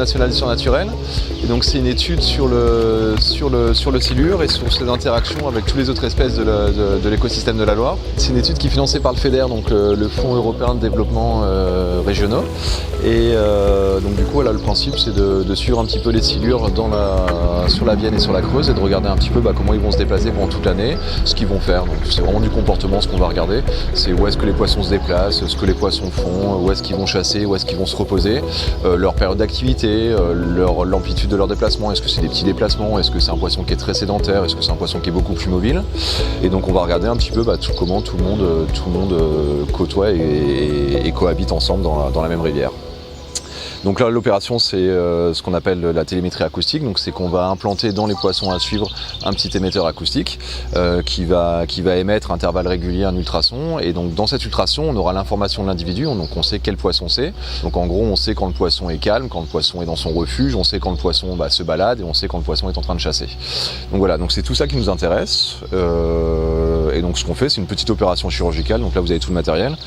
national d'histoire naturelle. Et donc c'est une étude sur le silure et sur ses interactions avec toutes les autres espèces de l'écosystème de la Loire. C'est une étude qui est financée par le FEDER, donc le Fonds européen de développement régionaux. Et donc du coup, là, le principe, c'est de suivre un petit peu les silures sur la Vienne et sur la Creuse et de regarder un petit peu comment ils vont se déplacer pendant toute l'année, ce qu'ils vont faire. Donc c'est vraiment du comportement ce qu'on va regarder. C'est où est-ce que les poissons se déplacent, ce que les poissons font, où est-ce qu'ils vont chasser, où est-ce qu'ils vont se reposer, leur période d'activité, l'amplitude de leur déplacement. Est-ce que c'est des petits déplacements, est-ce que c'est un poisson qui est très sédentaire, est-ce que c'est un poisson qui est beaucoup plus mobile. Et donc on va regarder un petit peu comment tout le monde côtoie et cohabite ensemble dans la même rivière. Donc là, l'opération, c'est ce qu'on appelle la télémétrie acoustique. Donc c'est qu'on va implanter dans les poissons à suivre un petit émetteur acoustique qui va émettre à intervalles réguliers un ultrason. Et donc dans cet ultrason, on aura l'information de l'individu. Donc on sait quel poisson c'est. Donc en gros, on sait quand le poisson est calme, quand le poisson est dans son refuge, on sait quand le poisson se balade et on sait quand le poisson est en train de chasser. Donc voilà, donc c'est tout ça qui nous intéresse. Et donc ce qu'on fait, c'est une petite opération chirurgicale. Donc là, vous avez tout le matériel.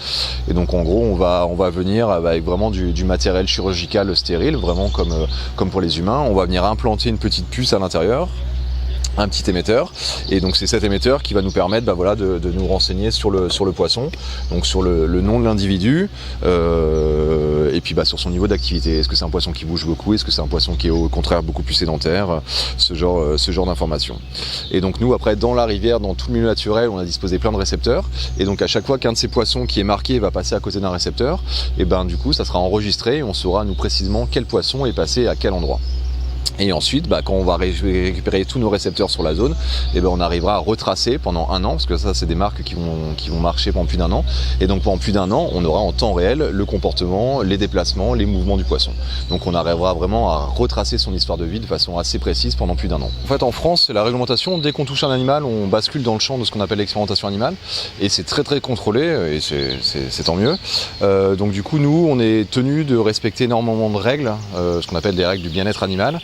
Et donc en gros, on va venir avec vraiment du matériel chirurgical stérile, vraiment comme pour les humains. On va venir implanter une petite puce à l'intérieur, un petit émetteur, et donc c'est cet émetteur qui va nous permettre de nous renseigner sur le poisson, donc sur le nom de l'individu, et puis sur son niveau d'activité. Est-ce que c'est un poisson qui bouge beaucoup, est-ce que c'est un poisson qui est au contraire beaucoup plus sédentaire, ce genre d'informations. Et donc nous, après, dans la rivière, dans tout le milieu naturel, on a disposé plein de récepteurs, et donc à chaque fois qu'un de ces poissons qui est marqué va passer à côté d'un récepteur, et du coup ça sera enregistré et on saura nous précisément quel poisson est passé à quel endroit. Et ensuite, quand on va récupérer tous nos récepteurs sur la zone, on arrivera à retracer pendant un an, parce que ça, c'est des marques qui vont marcher pendant plus d'un an. Et donc pendant plus d'un an, on aura en temps réel le comportement, les déplacements, les mouvements du poisson. Donc on arrivera vraiment à retracer son histoire de vie de façon assez précise pendant plus d'un an. En fait, en France, c'est la réglementation. Dès qu'on touche un animal, on bascule dans le champ de ce qu'on appelle l'expérimentation animale. Et c'est très très contrôlé, et c'est tant mieux. Donc du coup, nous, on est tenu de respecter énormément de règles, ce qu'on appelle des règles du bien-être animal.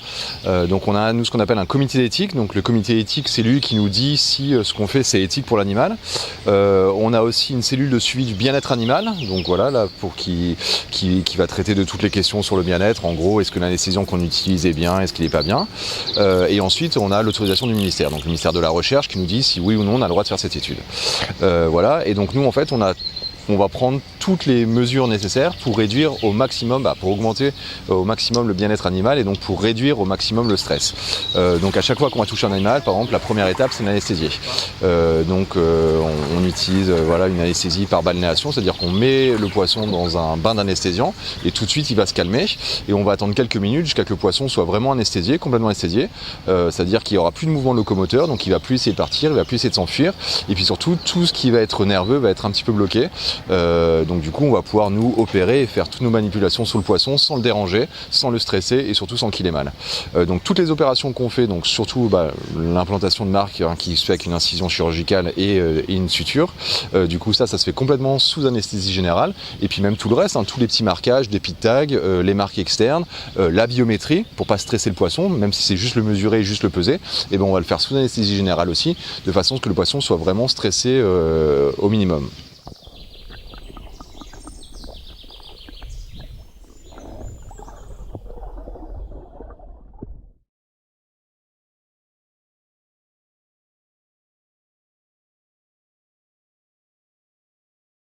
Donc on a nous ce qu'on appelle un comité d'éthique. Donc le comité éthique, c'est lui qui nous dit si ce qu'on fait c'est éthique pour l'animal. On a aussi une cellule de suivi du bien-être animal. Donc voilà, là pour qui va traiter de toutes les questions sur le bien-être. En gros, est-ce que l'anesthésiant qu'on utilise est bien, est-ce qu'il n'est pas bien. Et ensuite on a l'autorisation du ministère. Donc le ministère de la Recherche qui nous dit si oui ou non on a le droit de faire cette étude. Voilà. Et donc nous en fait on va prendre toutes les mesures nécessaires pour réduire au maximum, pour augmenter au maximum le bien-être animal et donc pour réduire au maximum le stress. Donc à chaque fois qu'on va toucher un animal, par exemple, la première étape c'est l'anesthésie. On utilise une anesthésie par balnéation, c'est-à-dire qu'on met le poisson dans un bain d'anesthésiant et tout de suite il va se calmer et on va attendre quelques minutes jusqu'à que le poisson soit vraiment anesthésié, complètement anesthésié. C'est-à-dire qu'il n'y aura plus de mouvement locomoteur, donc il ne va plus essayer de partir, il ne va plus essayer de s'enfuir et puis surtout tout ce qui va être nerveux va être un petit peu bloqué. Donc du coup on va pouvoir nous opérer et faire toutes nos manipulations sur le poisson sans le déranger, sans le stresser et surtout sans qu'il ait mal. Donc toutes les opérations qu'on fait, donc surtout l'implantation de marque qui se fait avec une incision chirurgicale et une suture, du coup ça se fait complètement sous anesthésie générale et puis même tout le reste, tous les petits marquages, des pit tags, les marques externes, la biométrie pour pas stresser le poisson, même si c'est juste le mesurer et juste le peser, et on va le faire sous anesthésie générale aussi, de façon à ce que le poisson soit vraiment stressé au minimum.